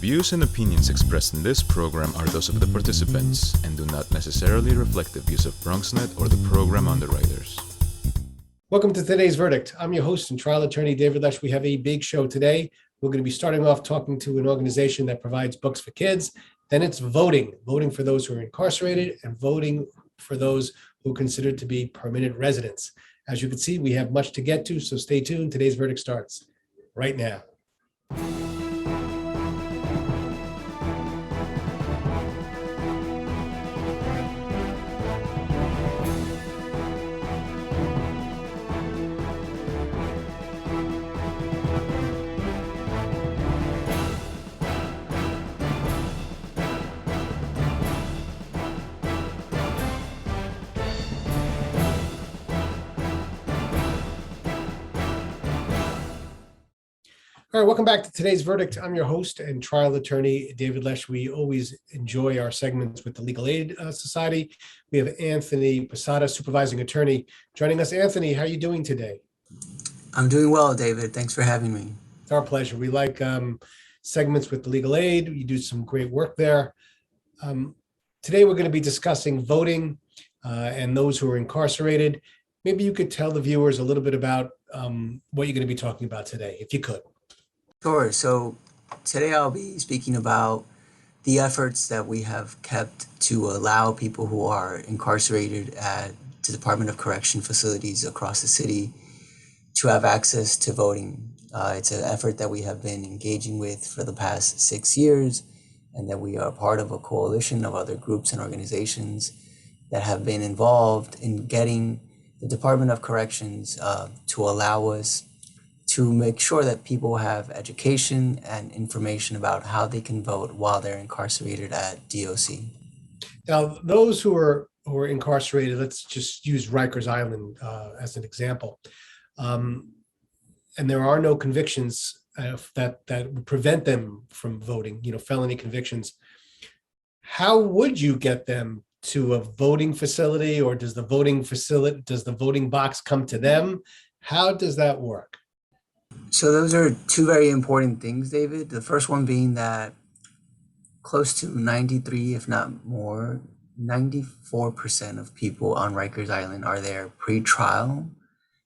views and opinions expressed in this program are those of the participants and do not necessarily reflect the views of BronxNet or the program underwriters. Welcome to today's verdict. I'm your host and trial attorney, David Lesch. We have a big show today. We're going to be starting off talking to an organization that provides books for kids. Then it's voting for those who are incarcerated and voting for those who are considered to be permanent residents. As you can see, we have much to get to, so stay tuned. Today's verdict starts right now. All right, welcome back to today's verdict. I'm your host and trial attorney, David Lesch. We always enjoy our segments with the Legal Aid Society. We have Anthony Posada, supervising attorney, joining us. Anthony, how are you doing today? I'm doing well, David. Thanks for having me. It's our pleasure. We like segments with the Legal Aid. You do some great work there. Today, we're going to be discussing voting and those who are incarcerated. Maybe you could tell the viewers a little bit about what you're going to be talking about today, if you could. Sure. So today I'll be speaking about the efforts that we have kept to allow people who are incarcerated at the Department of Correction facilities across the city to have access to voting. It's an effort that we have been engaging with for the past 6 years, and that we are part of a coalition of other groups and organizations that have been involved in getting the Department of Corrections to allow us to make sure that people have education and information about how they can vote while they're incarcerated at DOC. Now, those who are incarcerated, let's just use Rikers Island as an example, and there are no convictions that would prevent them from voting, felony convictions. How would you get them to a voting facility, or does the voting box come to them? How does that work? So those are two very important things, David. The first one being that close to 93, if not more, 94% of people on Rikers Island are there pre-trial,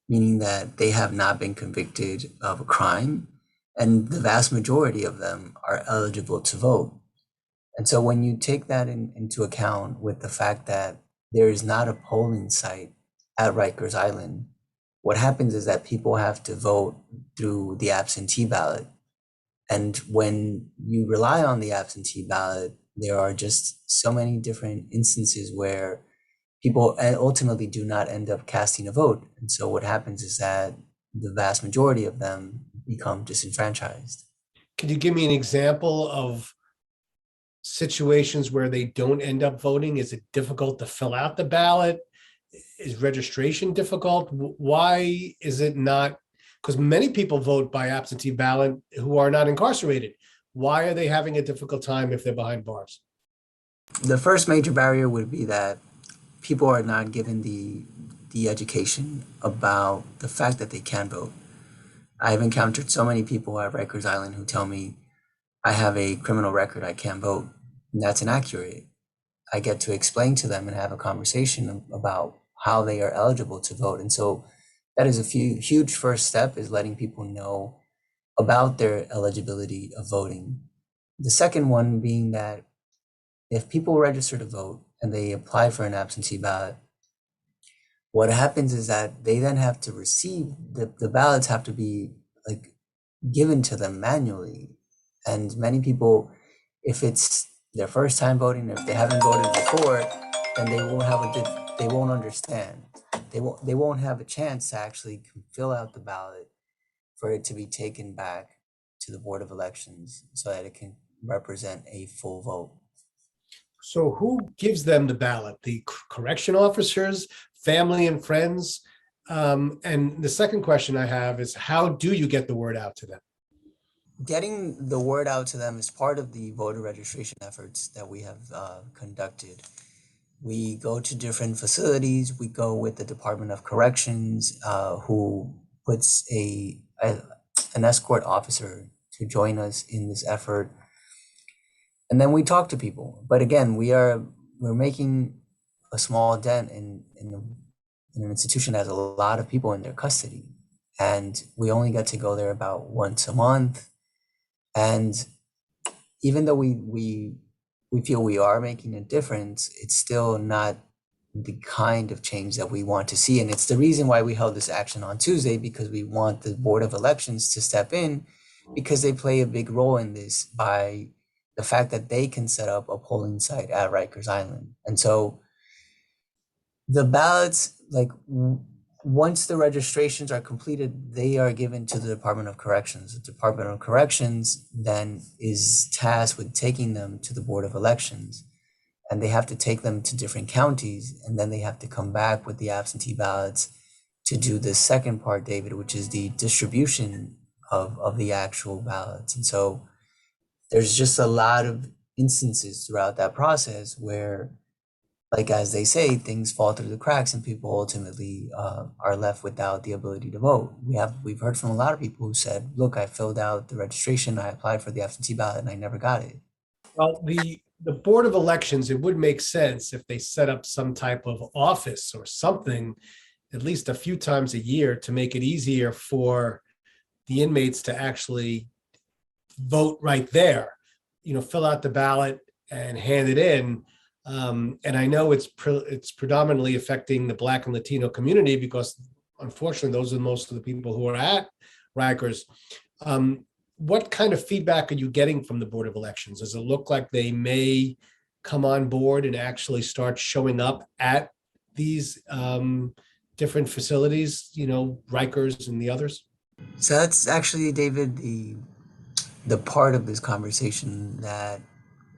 meaning that they have not been convicted of a crime, and the vast majority of them are eligible to vote. And so when you take that into account with the fact that there is not a polling site at Rikers Island, what happens is that people have to vote through the absentee ballot. And when you rely on the absentee ballot, there are just so many different instances where people ultimately do not end up casting a vote. And so what happens is that the vast majority of them become disenfranchised. Could you give me an example of situations where they don't end up voting? Is it difficult to fill out the ballot? Is registration difficult? Why is it not? Because many people vote by absentee ballot who are not incarcerated. Why are they having a difficult time if they're behind bars? The first major barrier would be that people are not given the education about the fact that they can vote. I've encountered so many people at Rikers Island who tell me, I have a criminal record, I can't vote. And that's inaccurate. I get to explain to them and have a conversation about how they are eligible to vote. And so that is a huge first step, is letting people know about their eligibility of voting. The second one being that if people register to vote and they apply for an absentee ballot, what happens is that they then have to receive, the ballots have to be given to them manually. And many people, if it's their first time voting, if they haven't voted before, then they won't understand. They won't have a chance to actually fill out the ballot for it to be taken back to the Board of Elections so that it can represent a full vote. So who gives them the ballot? The correction officers, family and friends? And the second question I have is, how do you get the word out to them? Getting the word out to them is part of the voter registration efforts that we have conducted. We go to different facilities. We go with the Department of Corrections, who puts an escort officer to join us in this effort. And then we talk to people. But again, we're making a small dent in an institution that has a lot of people in their custody. And we only get to go there about once a month. And even though we feel we are making a difference, it's still not the kind of change that we want to see. And it's the reason why we held this action on Tuesday, because we want the Board of Elections to step in, because they play a big role in this by the fact that they can set up a polling site at Rikers Island. And so the ballots, like once the registrations are completed, they are given to the Department of Corrections. The Department of Corrections then is tasked with taking them to the Board of Elections, and they have to take them to different counties, and then they have to come back with the absentee ballots to do the second part, David, which is the distribution of the actual ballots. And so there's just a lot of instances throughout that process where, like as they say, things fall through the cracks and people ultimately are left without the ability to vote. We've heard from a lot of people who said, look, I filled out the registration, I applied for the absentee ballot, and I never got it. Well, the Board of Elections, it would make sense if they set up some type of office or something, at least a few times a year, to make it easier for the inmates to actually vote right there, fill out the ballot and hand it in. And I know it's predominantly affecting the Black and Latino community, because unfortunately, those are most of the people who are at Rikers. What kind of feedback are you getting from the Board of Elections? Does it look like they may come on board and actually start showing up at these different facilities, Rikers and the others? So that's actually, David, the part of this conversation that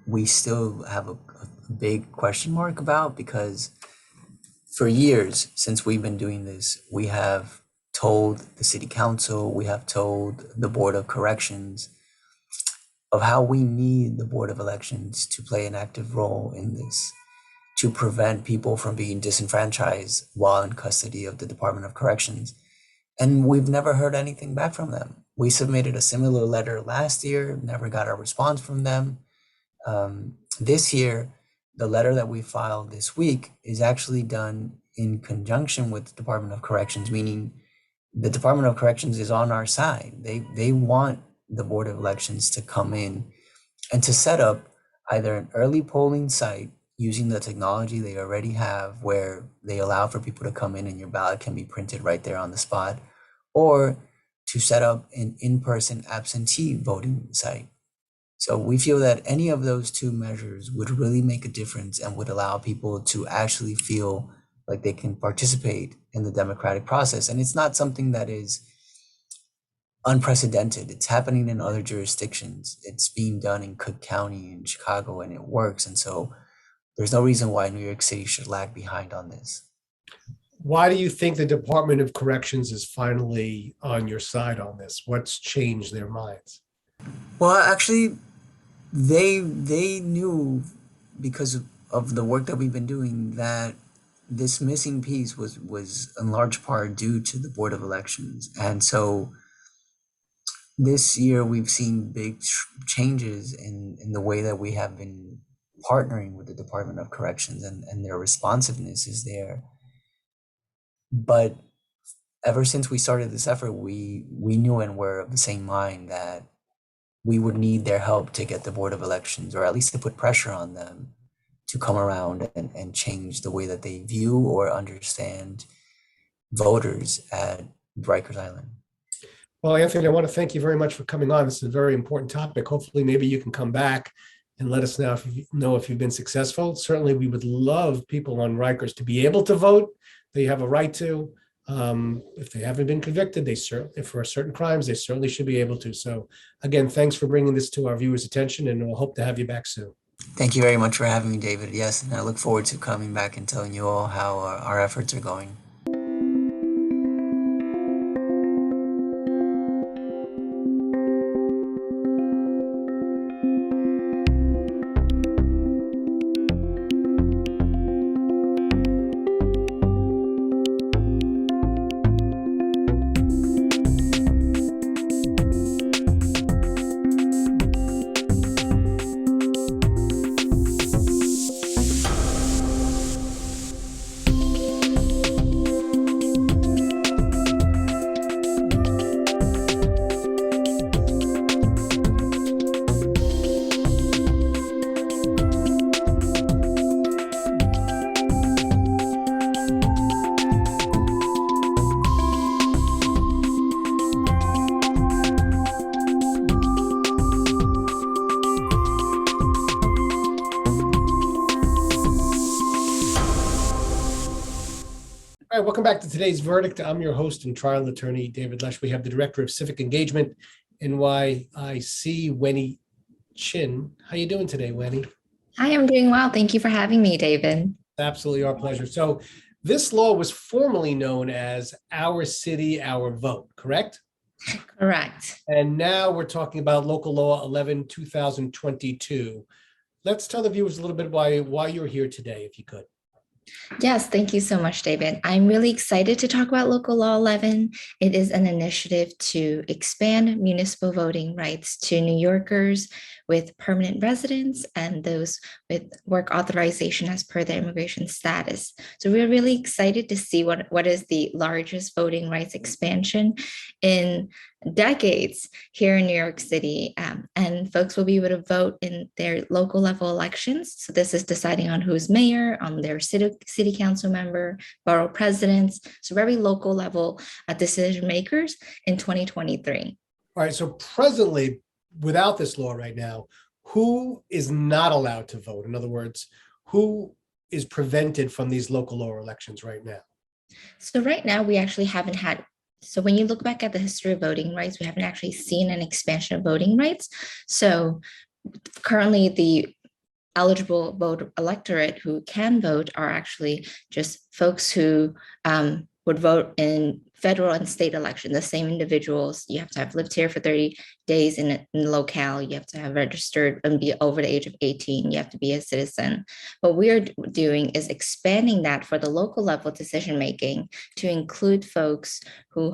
we still have a big question mark about, because for years since we've been doing this, we have told the city council, we have told the Board of Corrections of how we need the Board of Elections to play an active role in this, to prevent people from being disenfranchised while in custody of the Department of Corrections. And we've never heard anything back from them. We submitted a similar letter last year, never got a response from them. This year, the letter that we filed this week is actually done in conjunction with the Department of Corrections, meaning the Department of Corrections is on our side. They want the Board of Elections to come in and to set up either an early polling site using the technology they already have, where they allow for people to come in and your ballot can be printed right there on the spot, or to set up an in-person absentee voting site. So we feel that any of those two measures would really make a difference and would allow people to actually feel like they can participate in the democratic process. And it's not something that is unprecedented. It's happening in other jurisdictions. It's being done in Cook County in Chicago, and it works. And so there's no reason why New York City should lag behind on this. Why do you think the Department of Corrections is finally on your side on this? What's changed their minds? Well, actually, they knew, because of the work that we've been doing, that this missing piece was in large part due to the Board of Elections. And so this year we've seen big changes in the way that we have been partnering with the Department of Corrections, and their responsiveness is there. But ever since we started this effort, we knew and were of the same mind that we would need their help to get the Board of Elections, or at least to put pressure on them to come around and change the way that they view or understand voters at Rikers Island. Well, Anthony, I want to thank you very much for coming on. This is a very important topic. Hopefully, maybe you can come back and let us know if you've been successful. Certainly, we would love people on Rikers to be able to vote. They have a right to. If they haven't been convicted, if for certain crimes, they certainly should be able to. So again, thanks for bringing this to our viewers' attention, and we'll hope to have you back soon. Thank you very much for having me, David. Yes, and I look forward to coming back and telling you all how our efforts are going. All right, welcome back to today's verdict. I'm your host and trial attorney, David Lesch. We have the Director of Civic Engagement, NYIC, Wennie Chin. How you doing today, Wennie? Hi, I'm doing well. Thank you for having me, David. Absolutely our pleasure. So this law was formerly known as Our City, Our Vote, correct? Correct. And now we're talking about Local Law 11, 2022. Let's tell the viewers a little bit why you're here today, if you could. Yes, thank you so much, David. I'm really excited to talk about Local Law 11. It is an initiative to expand municipal voting rights to New Yorkers with permanent residence and those with work authorization as per their immigration status. So we're really excited to see what is the largest voting rights expansion in decades here in New York City. And folks will be able to vote in their local level elections. So this is deciding on who's mayor, on their city council member, borough presidents. So very local level decision makers in 2023. All right, so presently, without this law right now, who is not allowed to vote? In other words, who is prevented from these local law elections right now? So right now, we actually haven't had. So when you look back at the history of voting rights, we haven't actually seen an expansion of voting rights. So currently, the eligible vote electorate who can vote are actually just folks who would vote in federal and state elections, the same individuals. You have to have lived here for 30 days in the locale. You have to have registered and be over the age of 18. You have to be a citizen. What we're doing is expanding that for the local level decision making to include folks who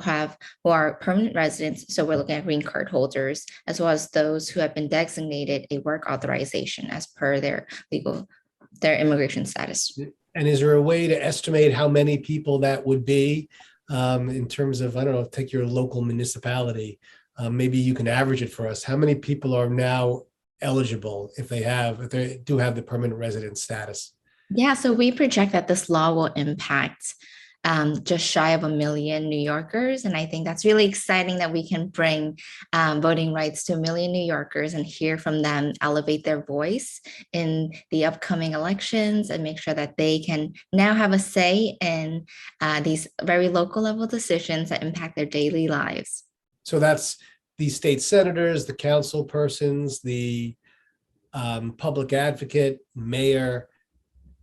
are permanent residents. So we're looking at green card holders, as well as those who have been designated a work authorization as per their immigration status. And is there a way to estimate how many people that would be in terms of, I don't know, take your local municipality, maybe you can average it for us. How many people are now eligible if they do have the permanent resident status? Yeah, so we project that this law will impact just shy of 1 million New Yorkers. And I think that's really exciting that we can bring voting rights to 1 million New Yorkers and hear from them, elevate their voice in the upcoming elections and make sure that they can now have a say in these very local level decisions that impact their daily lives. So that's the state senators, the council persons, the public advocate, mayor,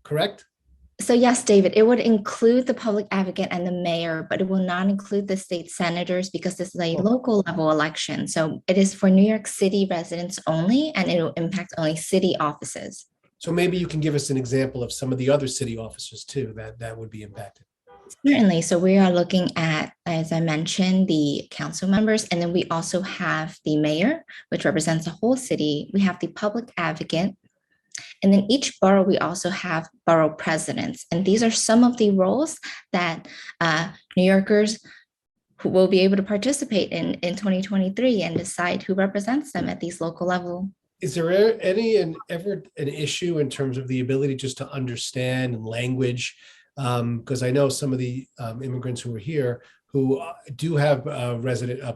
correct? So yes, David, it would include the public advocate and the mayor, but it will not include the state senators because this is a local level election. So it is for New York City residents only, and it will impact only city offices. So maybe you can give us an example of some of the other city officers too that would be impacted. Certainly. So we are looking at, as I mentioned, the council members, and then we also have the mayor, which represents the whole city. We have the public advocate. And then each borough, we also have borough presidents. And these are some of the roles that New Yorkers who will be able to participate in 2023 and decide who represents them at these local level. Is there ever an issue in terms of the ability just to understand language? Because I know some of the immigrants who are here who do have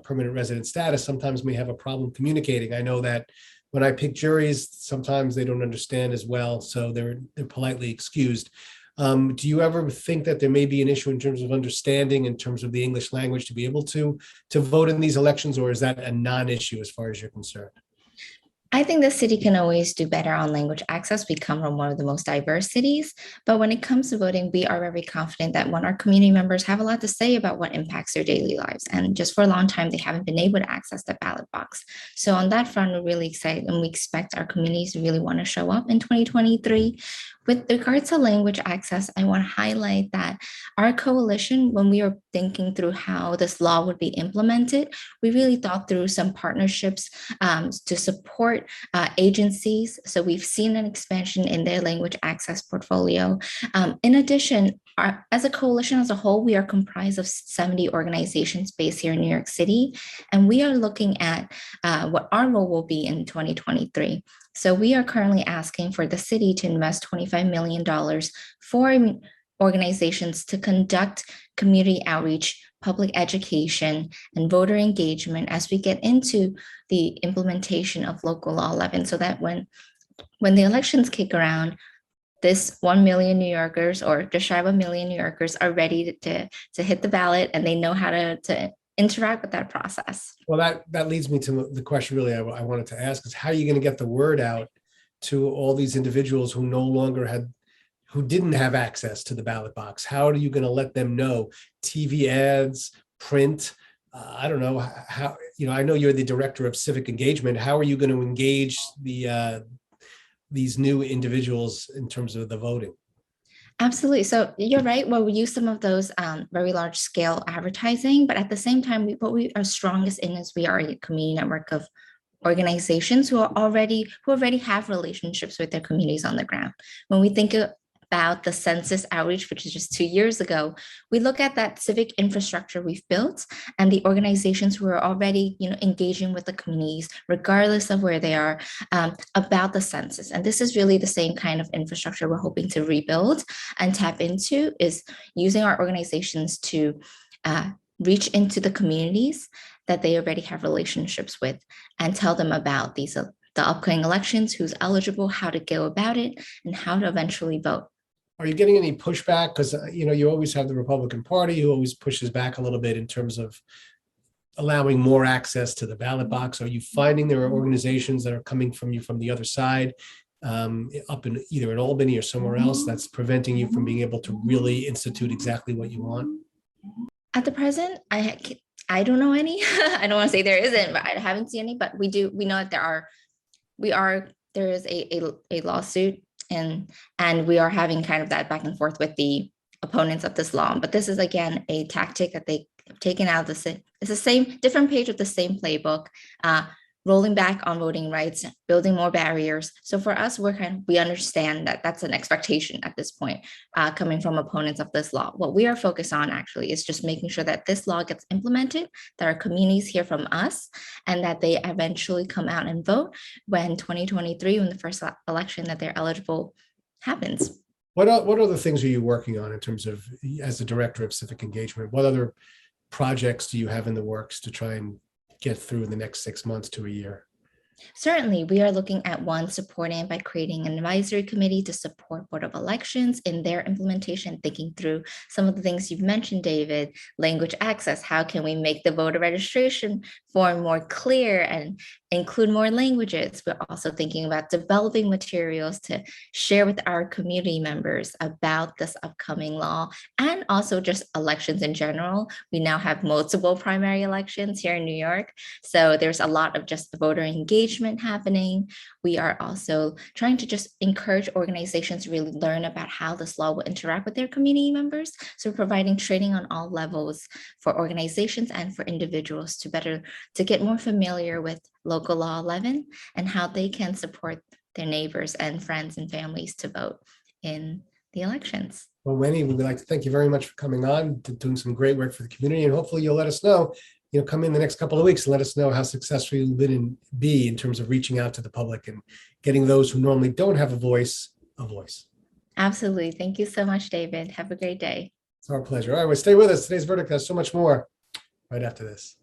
permanent resident status sometimes may have a problem communicating. I know that when I pick juries, sometimes they don't understand as well, so they're politely excused. Do you ever think that there may be an issue in terms of understanding, in terms of the English language, to be able to vote in these elections, or is that a non-issue as far as you're concerned? I think the city can always do better on language access. We come from one of the most diverse cities, but when it comes to voting, we are very confident that when our community members have a lot to say about what impacts their daily lives. And just for a long time, they haven't been able to access the ballot box. So on that front, we're really excited and we expect our communities to really want to show up in 2023. With regards to language access, I want to highlight that our coalition, when we were thinking through how this law would be implemented, we really thought through some partnerships to support agencies. So we've seen an expansion in their language access portfolio. In addition, as a coalition as a whole, we are comprised of 70 organizations based here in New York City, and we are looking at what our role will be in 2023. So we are currently asking for the city to invest $25 million for organizations to conduct community outreach, public education, and voter engagement as we get into the implementation of Local Law 11, so that when the elections kick around, this 1 million New Yorkers, or just shy of 1 million New Yorkers, are ready to hit the ballot, and they know how to interact with that process. Well, that leads me to the question really I wanted to ask is, how are you going to get the word out to all these individuals who who didn't have access to the ballot box? How are you going to let them know? TV ads, print, I don't know how, I know you're the director of civic engagement. How are you going to engage these new individuals in terms of the voting? Absolutely. So you're right. Well, we use some of those very large scale advertising, but at the same time, what we are strongest in is we are a community network of organizations who already have relationships with their communities on the ground. When we think about the census outreach, which is just 2 years ago, we look at that civic infrastructure we've built and the organizations who are already, engaging with the communities, regardless of where they are, about the census. And this is really the same kind of infrastructure we're hoping to rebuild and tap into, is using our organizations to reach into the communities that they already have relationships with and tell them about the upcoming elections, who's eligible, how to go about it, and how to eventually vote. Are you getting any pushback? Because, you always have the Republican Party who always pushes back a little bit in terms of allowing more access to the ballot box. Are you finding there are organizations that are coming from you from the other side, up in either in Albany or somewhere else, that's preventing you from being able to really institute exactly what you want? At the present, I don't know any. I don't want to say there isn't, but I haven't seen any. But we know that there is a lawsuit, and we are having kind of that back and forth with the opponents of this law. But this is, again, a tactic that they have taken out of the, it's the same, different page with the same playbook, rolling back on voting rights, building more barriers. So for us, we understand that that's an expectation at this point, coming from opponents of this law. What we are focused on actually is just making sure that this law gets implemented, that our communities hear from us, and that they eventually come out and vote when 2023, when the first election that they're eligible happens. What other things are you working on in terms of, as the director of civic engagement, what other projects do you have in the works to try and get through in the next 6 months to a year? Certainly, we are looking at supporting by creating an advisory committee to support Board of Elections in their implementation, thinking through some of the things you've mentioned, David, language access. How can we make the voter registration form more clear and include more languages? We're also thinking about developing materials to share with our community members about this upcoming law, and also just elections in general. We now have multiple primary elections here in New York, so there's a lot of just voter engagement happening. We are also trying to just encourage organizations to really learn about how this law will interact with their community members. So we're providing training on all levels for organizations and for individuals to get more familiar with Local Law 11 and how they can support their neighbors and friends and families to vote in the elections. Well, Wendy, we'd like to thank you very much for coming on, to doing some great work for the community, and hopefully you'll let us know, come in the next couple of weeks and let us know how successful you've be in terms of reaching out to the public and getting those who normally don't have a voice. Absolutely. Thank you so much, David. Have a great day. It's our pleasure. All right, well, stay with us. Today's Verdict has so much more right after this.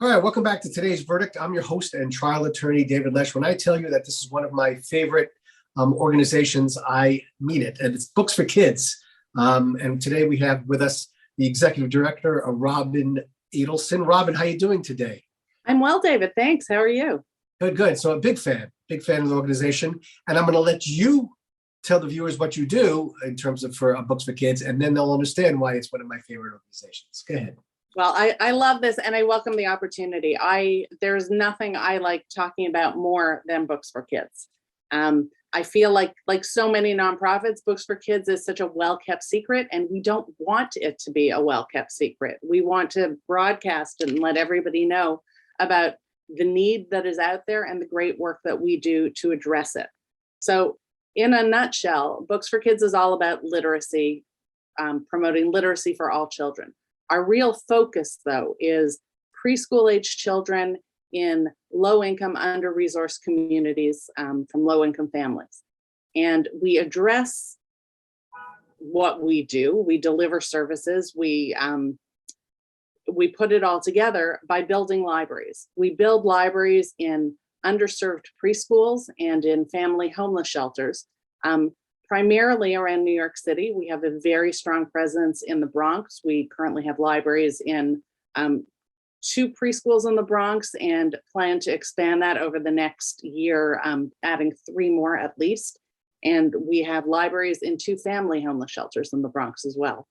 All right, welcome back to today's Verdict. I'm your host and trial attorney, David Lesch. When I tell you that this is one of my favorite organizations, I mean it. And it's Books for Kids. And today we have with us the executive director, Robin Adelson. Robin, how are you doing today? I'm well, David. Thanks. How are you? Good, good. So a big fan of the organization. And I'm going to let you tell the viewers what you do in terms of for Books for Kids, and then they'll understand why it's one of my favorite organizations. Go ahead. Well, I love this and I welcome the opportunity. There's nothing I like talking about more than Books for Kids. I feel like so many nonprofits, Books for Kids is such a well-kept secret, and we don't want it to be a well-kept secret. We want to broadcast and let everybody know about the need that is out there and the great work that we do to address it. So in a nutshell, Books for Kids is all about literacy, promoting literacy for all children. Our real focus, though, is preschool-aged children in low-income, under-resourced communities from low-income families. And we address what we do. We deliver services. We put it all together by building libraries. We build libraries in underserved preschools and in family homeless shelters, primarily around New York City. We have a very strong presence in the Bronx. We currently have libraries in 2 preschools in the Bronx and plan to expand that over the next year, adding 3 more at least. And we have libraries in 2 family homeless shelters in the Bronx as well.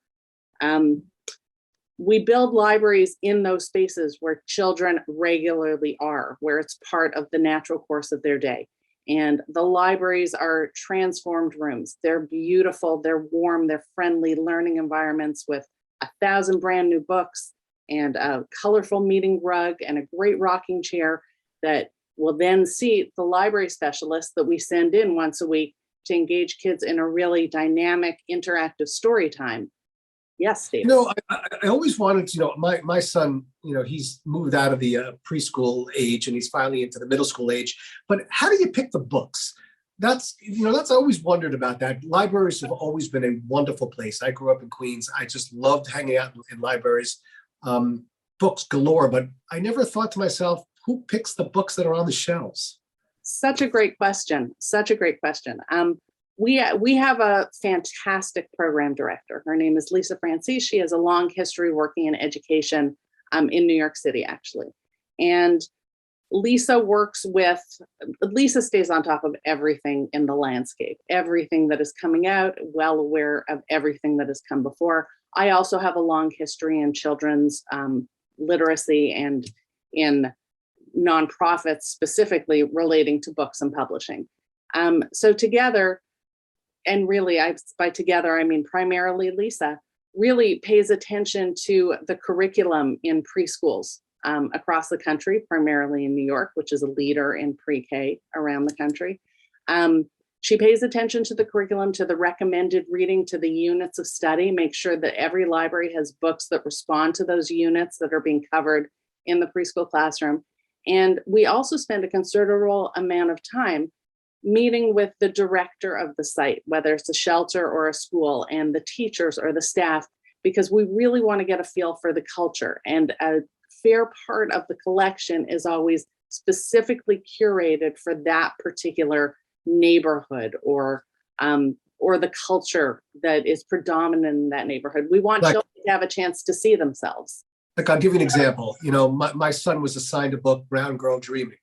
We build libraries in those spaces where children regularly are, where it's part of the natural course of their day. And the libraries are transformed rooms. They're beautiful, they're warm, they're friendly learning environments with 1,000 brand new books and a colorful meeting rug and a great rocking chair that will then seat the library specialists that we send in once a week to engage kids in a really dynamic, interactive story time. Yes, Steve. I always wanted to my son, he's moved out of the preschool age and he's finally into the middle school age. But how do you pick the books? That's I always wondered about that. Libraries have always been a wonderful place. I grew up in Queens. I just loved hanging out in libraries, books galore. But I never thought to myself, who picks the books that are on the shelves? Such a great question. Such a great question. We have a fantastic program director. Her name is Lisa Francis. She has a long history working in education in New York City, actually. And Lisa stays on top of everything in the landscape, everything that is coming out, well aware of everything that has come before. I also have a long history in children's literacy and in nonprofits specifically relating to books and publishing. So together, and really, by together, I mean primarily Lisa, really pays attention to the curriculum in preschools across the country, primarily in New York, which is a leader in pre-K around the country. She pays attention to the curriculum, to the recommended reading, to the units of study, make sure that every library has books that respond to those units that are being covered in the preschool classroom. And we also spend a considerable amount of time meeting with the director of the site, whether it's a shelter or a school, and the teachers or the staff, because we really want to get a feel for the culture. And a fair part of the collection is always specifically curated for that particular neighborhood or the culture that is predominant in that neighborhood. We want children to have a chance to see themselves. I'll give you an example. My son was assigned a book, Brown Girl Dreaming.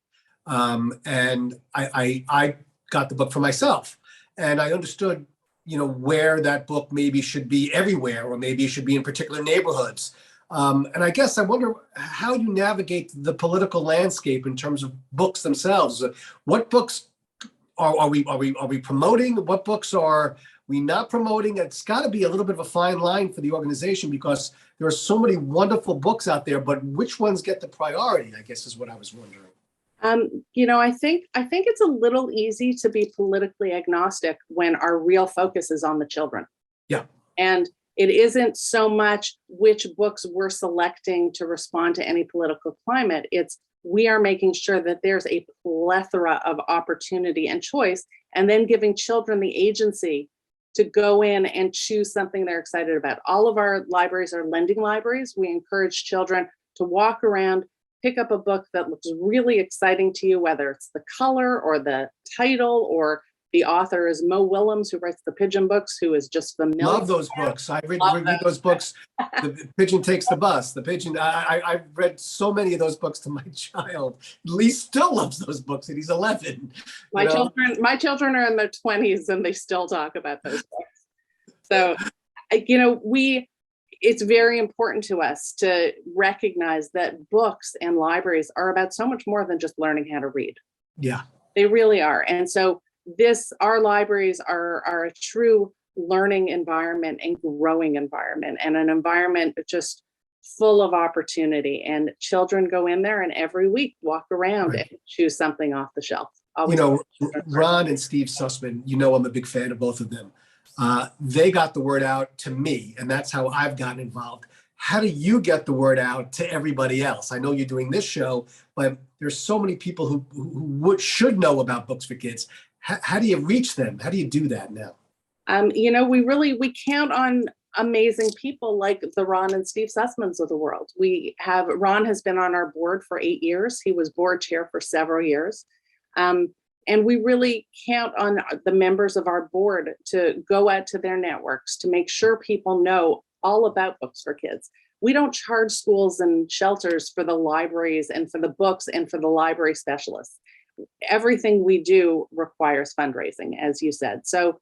And I got the book for myself, and I understood, where that book maybe should be everywhere, or maybe it should be in particular neighborhoods. And I guess I wonder how you navigate the political landscape in terms of books themselves. What books are we promoting? What books are we not promoting? It's got to be a little bit of a fine line for the organization, because there are so many wonderful books out there, but which ones get the priority, I guess, is what I was wondering. I think it's a little easy to be politically agnostic when our real focus is on the children. Yeah. And it isn't so much which books we're selecting to respond to any political climate. It's we are making sure that there's a plethora of opportunity and choice, and then giving children the agency to go in and choose something they're excited about. All of our libraries are lending libraries. We encourage children to walk around, pick up a book that looks really exciting to you, whether it's the color or the title or The author is Mo Willems, who writes the Pigeon books, who is just familiar. Love those books. I read those books. The Pigeon Takes the Bus. The Pigeon. I've read so many of those books to my child. Lee still loves those books, and he's 11. My children are in their 20s, and they still talk about those books. So, it's very important to us to recognize that books and libraries are about so much more than just learning how to read. Yeah, they really are. And so our libraries are a true learning environment and growing environment, and an environment just full of opportunity. And children go in there and every week walk around and choose something off the shelf. Ron and Steve Sussman, I'm a big fan of both of them. They got the word out to me, and that's how I've gotten involved. How do you get the word out to everybody else? I know you're doing this show, but there's so many people who should know about Books for Kids. How do you reach them? How do you do that now? We count on amazing people like the Ron and Steve Sussmans of the world. Ron has been on our board for 8 years. He was board chair for several years. And we really count on the members of our board to go out to their networks to make sure people know all about Books for Kids. We don't charge schools and shelters for the libraries and for the books and for the library specialists. Everything we do requires fundraising, as you said. So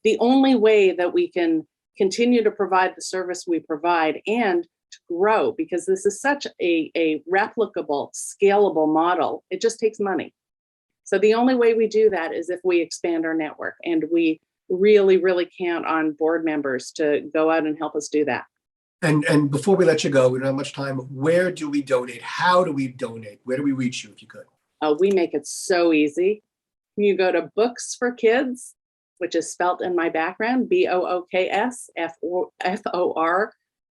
the only way that we can continue to provide the service we provide and to grow, because this is such a replicable, scalable model, it just takes money. So the only way we do that is if we expand our network, and we really, really count on board members to go out and help us do that. And before we let you go, we don't have much time. Where do we donate? How do we donate? Where do we reach you if you could? We make it so easy. You go to Books for Kids, which is spelt in my background, BOOKS FORKIDS,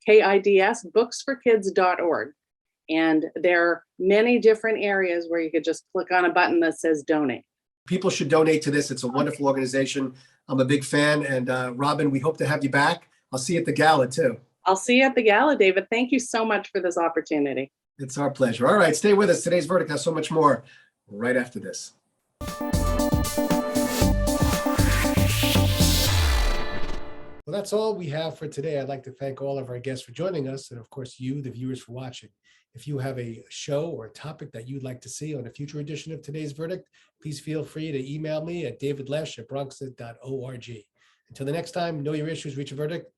booksforkids.org. And there are many different areas where you could just click on a button that says donate. People should donate to this. It's a wonderful organization. I'm a big fan. And Robin, we hope to have you back. I'll see you at the gala too. I'll see you at the gala, David. Thank you so much for this opportunity. It's our pleasure. All right, stay with us. Today's Verdict has so much more right after this. Well, that's all we have for today. I'd like to thank all of our guests for joining us, and of course, you, the viewers, for watching. If you have a show or a topic that you'd like to see on a future edition of Today's Verdict, please feel free to email me at davidlesch@bronxnet.org. Until the next time, know your issues, reach a verdict.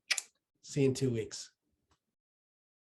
See you in 2 weeks.